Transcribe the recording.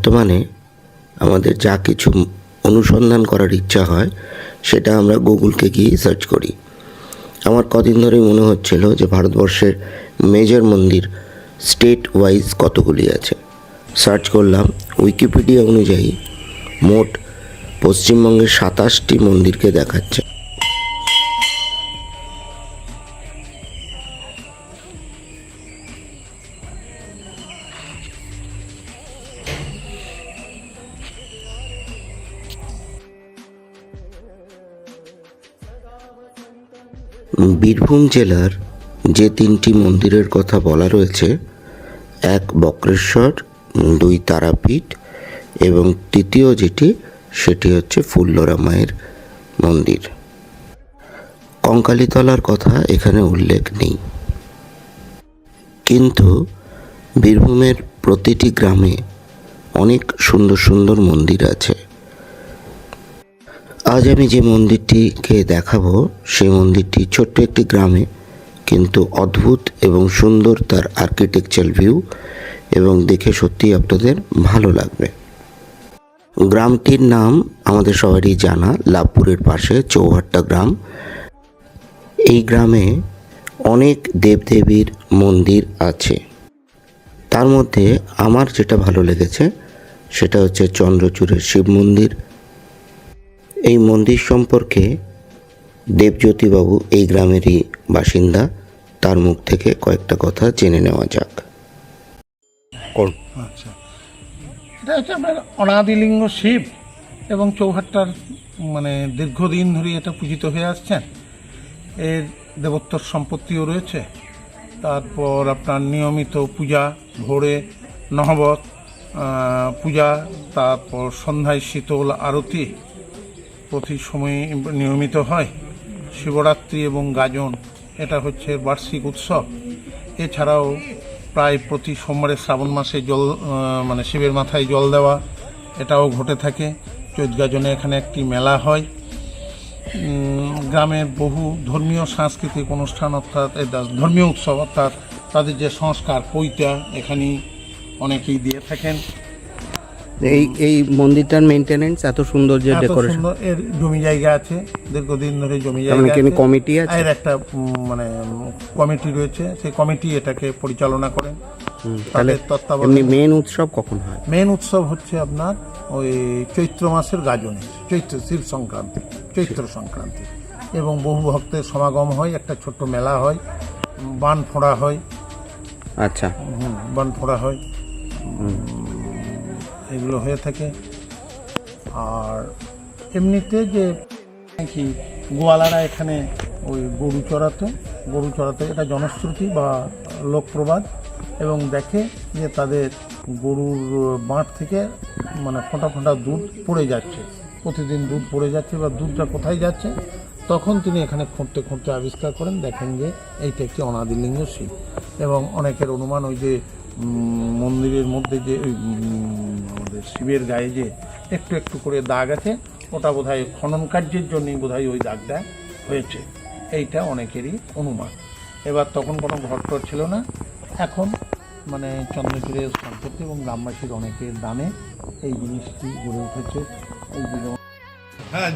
বর্তমানে আমাদের যা কিছু অনুসন্ধান করার ইচ্ছা হয় সেটা আমরা গুগলকে গিয়ে সার্চ করি। আমার কদিন ধরেই মনে হচ্ছিল যে ভারতবর্ষের মেজর মন্দির স্টেট ওয়াইজ কতগুলি আছে। সার্চ করলাম, উইকিপিডিয়া অনুযায়ী মোট পশ্চিমবঙ্গের 27টি মন্দিরকে দেখাচ্ছে। বীরভূম জেলার যে 3টি মন্দিরের কথা বলা রয়েছে, 1 বক্রেশ্বর, 2 তারাপীঠ এবং তৃতীয় যেটি সেটি হচ্ছে ফুল্লরা মায়ের মন্দির। কঙ্কালীতলার কথা এখানে উল্লেখ নেই, কিন্তু বীরভূমের প্রতিটি গ্রামে অনেক সুন্দর সুন্দর মন্দির আছে। আজ আমি যে মন্দিরটিকে দেখাবো সেই মন্দিরটি ছোট্ট একটি গ্রামে, কিন্তু অদ্ভুত এবং সুন্দর তার আর্কিটেকচারাল ভিউ, এবং দেখে সত্যিই আপনাদের ভালো লাগবে। গ্রামটির নাম আমাদের সবারই জানা, লাভপুরের পাশে চৌহাট্টা গ্রাম। এই গ্রামে অনেক দেবদেবীর মন্দির আছে। তার মধ্যে আমার যেটা ভালো লেগেছে সেটা হচ্ছে চন্দ্রচূড়ের শিব মন্দির। এই মন্দির সম্পর্কে দেবজ্যোতিবাবু এই গ্রামেরই বাসিন্দা, তার মুখ থেকে কয়েকটা কথা জেনে নেওয়া যাক। আচ্ছা, এটা হচ্ছে আপনার অনাদিলিঙ্গ শিব এবং চৌহাট্টার দীর্ঘদিন ধরে এটা পূজিত হয়ে আসছেন। এর দেবোত্তর সম্পত্তিও রয়েছে। তারপর আপনার নিয়মিত পূজা, ভোরে নহবত পূজা, তারপর সন্ধ্যায় শীতল আরতি প্রতি সময়ে নিয়মিত হয়। শিবরাত্রি এবং গাজন এটা হচ্ছে বার্ষিক উৎসব। এছাড়াও প্রায় প্রতি সোমবারে শ্রাবণ মাসে জল শিবের মাথায় জল দেওয়া এটাও ঘটে থাকে। চৈত গাজনে এখানে একটি মেলা হয়। গ্রামের বহু ধর্মীয় সাংস্কৃতিক অনুষ্ঠান অর্থাৎ ধর্মীয় উৎসব অর্থাৎ তাদের যে সংস্কার পৈতা এখানেই অনেকেই দিয়ে থাকেন। এই মন্দিরটার মেইনটেনেন্স এত সুন্দর, যে ডেকোরেশন, এর জমি জায়গা আছে, দীর্ঘদিন ধরে জমি জায়গা আছে। কমিটি আছে, এর একটা কমিটি রয়েছে, সেই কমিটি এটাকে পরিচালনা করেন। তাদের তত্ত্বাবধানে মেন উৎসব কখন হয়? মেন উৎসব হচ্ছে আপনার ওই চৈত্র মাসের গাজনে, শিব সংক্রান্তি, চৈত্র সংক্রান্তি, এবং বহু ভক্তের সমাগম হয়। একটা ছোট্ট মেলা হয়, বান ফোড়া হয়। আচ্ছা, বান ফোড়া হয়, এগুলো হয়ে থাকে। আর এমনিতে যে নাকি গোয়ালারা এখানে ওই গরু চড়াতো এটা জনশ্রুতি বা লোকপ্রবাদ, এবং দেখে যে তাদের গরুর বাঁট থেকে ফোঁটা ফোঁটা দুধ পড়ে যাচ্ছে, প্রতিদিন দুধ পড়ে যাচ্ছে, বা দুধটা কোথায় যাচ্ছে। তখন তিনি এখানে খুঁড়তে খুঁড়তে আবিষ্কার করেন, দেখেন যে এইটা একটি অনাদিলিঙ্গ শিব। এবং অনেকের অনুমান ওই যে মন্দিরের মধ্যে যে আমাদের শিবের গায়ে যে একটু একটু করে দাগ আছে, ওটা বোধহয় খনন কার্যের জন্যই বোধহয় ওই দাগটা হয়েছে, এইটা অনেকেরই অনুমান। এবার তখন কোনো ঘরটর ছিল না। এখন চন্দ্রচূড়ের সম্পত্তি এবং গ্রামবাসীর অনেকের দানে এই জিনিসটি গড়ে উঠেছে। এই হ্যাঁ